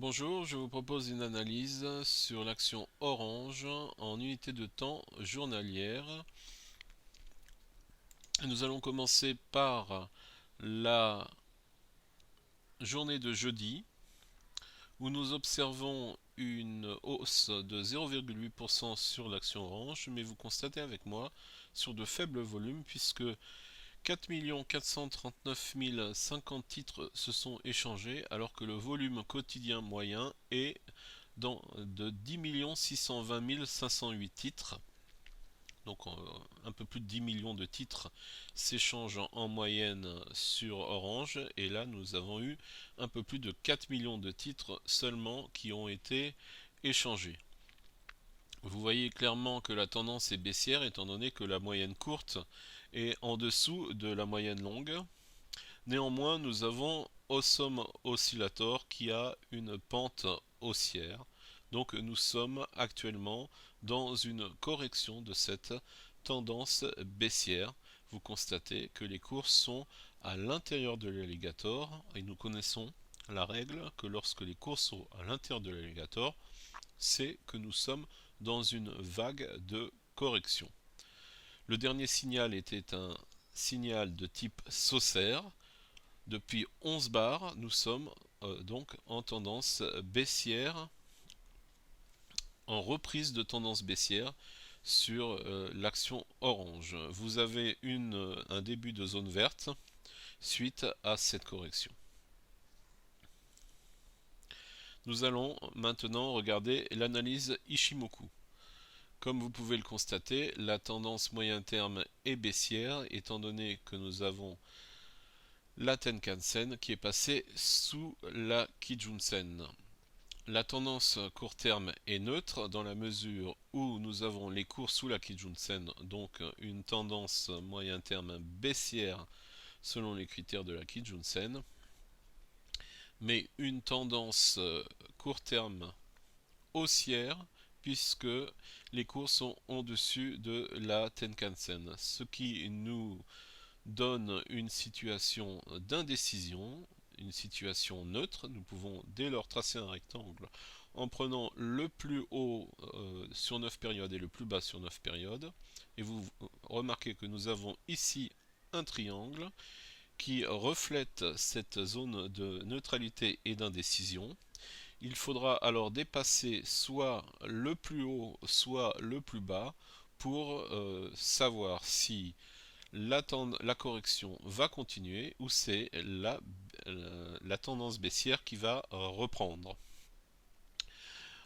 Bonjour, je vous propose une analyse sur l'action Orange en unité de temps journalière. Nous allons commencer par la journée de jeudi où nous observons une hausse de 0,8% sur l'action Orange, mais vous constatez avec moi sur de faibles volumes puisque 4 439 050 titres se sont échangés alors que le volume quotidien moyen est de 10 620 508 titres. Donc un peu plus de 10 millions de titres s'échangent en moyenne sur Orange. Et là, nous avons eu un peu plus de 4 millions de titres seulement qui ont été échangés. Vous voyez clairement que la tendance est baissière étant donné que la moyenne courte est en dessous de la moyenne longue. Néanmoins, nous avons Awesome Oscillator qui a une pente haussière. Donc nous sommes actuellement dans une correction de cette tendance baissière. Vous constatez que les cours sont à l'intérieur de l'alligator et nous connaissons la règle que lorsque les cours sont à l'intérieur de l'alligator, c'est que nous sommes dans une vague de correction. Le dernier signal était un signal de type Saucer. Depuis 11 bars, nous sommes donc en tendance baissière, en reprise de tendance baissière sur l'action orange. Vous avez un début de zone verte suite à cette correction. Nous allons maintenant regarder l'analyse Ishimoku. Comme vous pouvez le constater, la tendance moyen terme est baissière étant donné que nous avons la Tenkan-sen qui est passée sous la Kijun-sen. La tendance court terme est neutre dans la mesure où nous avons les cours sous la Kijun-sen, donc une tendance moyen terme baissière selon les critères de la Kijun-sen, mais une tendance court terme haussière puisque les cours sont au-dessus de la Tenkan-sen, ce qui nous donne une situation d'indécision, une situation neutre. Nous pouvons dès lors tracer un rectangle en prenant le plus haut sur 9 périodes et le plus bas sur 9 périodes. Et vous remarquez que nous avons ici un triangle qui reflète cette zone de neutralité et d'indécision. Il faudra alors dépasser soit le plus haut, soit le plus bas pour savoir si la correction va continuer ou c'est la tendance baissière qui va reprendre.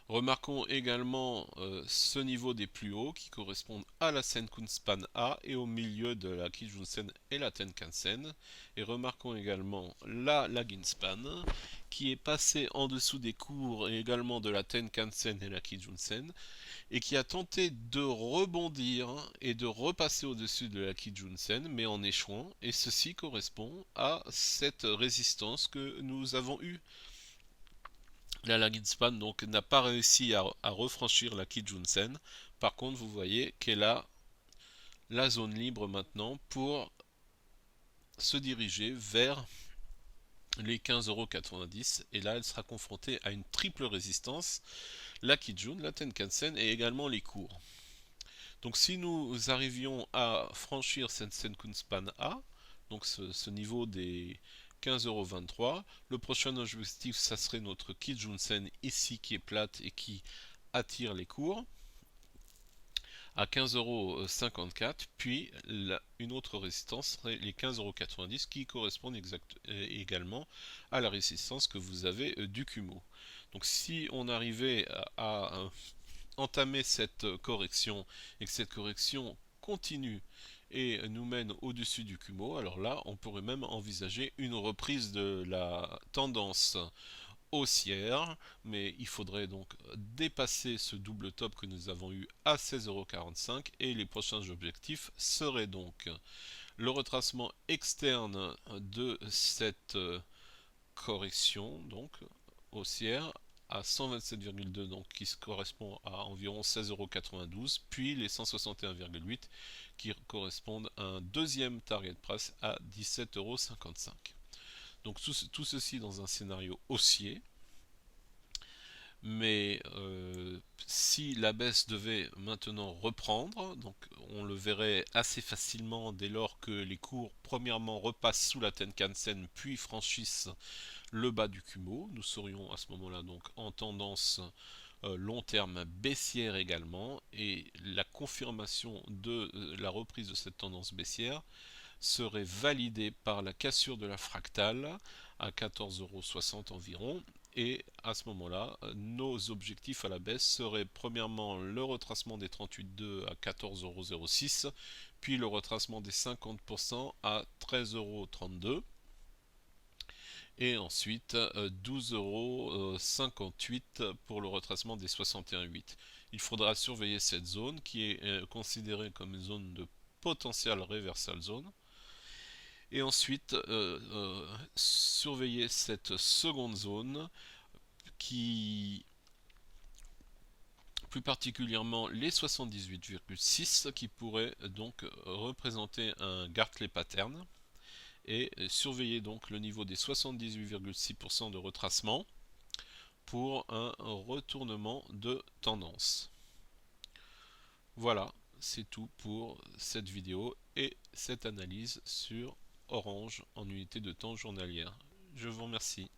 Remarquons également ce niveau des plus hauts qui correspondent à la Senkunspan A et au milieu de la Kijun-sen et la Tenkan-sen. Et remarquons également la Lagging-span qui est passée en dessous des cours et également de la Tenkan-sen et la Kijun-sen et qui a tenté de rebondir et de repasser au-dessus de la Kijun-sen mais en échouant, et ceci correspond à cette résistance que nous avons eue. La Laginspan donc n'a pas réussi à refranchir la Kijun-sen. Par contre, vous voyez qu'elle a la zone libre maintenant pour se diriger vers les 15,90 € et là elle sera confrontée à une triple résistance, la Kijun, la Tenkan-sen et également les cours. Donc si nous arrivions à franchir cette Senkunspan A, donc ce niveau des 15,23 €, le prochain objectif ça serait notre Kijun-sen ici qui est plate et qui attire les cours à 15,54 €, puis une autre résistance serait les 15,90 € qui correspondent également à la résistance que vous avez du Kumo. Donc si on arrivait à entamer cette correction et que cette correction continue et nous mène au-dessus du Kumo, alors là on pourrait même envisager une reprise de la tendance haussière, mais il faudrait donc dépasser ce double top que nous avons eu à 16,45 € et les prochains objectifs seraient donc le retracement externe de cette correction donc haussière à 127,2 donc qui correspond à environ 16,92 €, puis les 161,8 qui correspondent à un deuxième target price à 17,55 €. Donc tout ceci dans un scénario haussier. Mais si la baisse devait maintenant reprendre, donc on le verrait assez facilement dès lors que les cours premièrement repassent sous la Tenkan-sen puis franchissent le bas du Kumo. Nous serions à ce moment-là donc en tendance long terme baissière également, et la confirmation de la reprise de cette tendance baissière serait validée par la cassure de la fractale à 14,60 € environ. Et à ce moment-là, nos objectifs à la baisse seraient premièrement le retracement des 38,2 à 14,06 €, puis le retracement des 50% à 13,32 € et ensuite 12,58 € pour le retracement des 61,8. Il faudra surveiller cette zone qui est considérée comme une zone de potential reversal zone. Et ensuite surveiller cette seconde zone qui, plus particulièrement les 78,6 qui pourrait donc représenter un Gartley pattern, et surveiller donc le niveau des 78,6% de retracement pour un retournement de tendance. Voilà, c'est tout pour cette vidéo et cette analyse sur Orange en unité de temps journalière. Je vous remercie.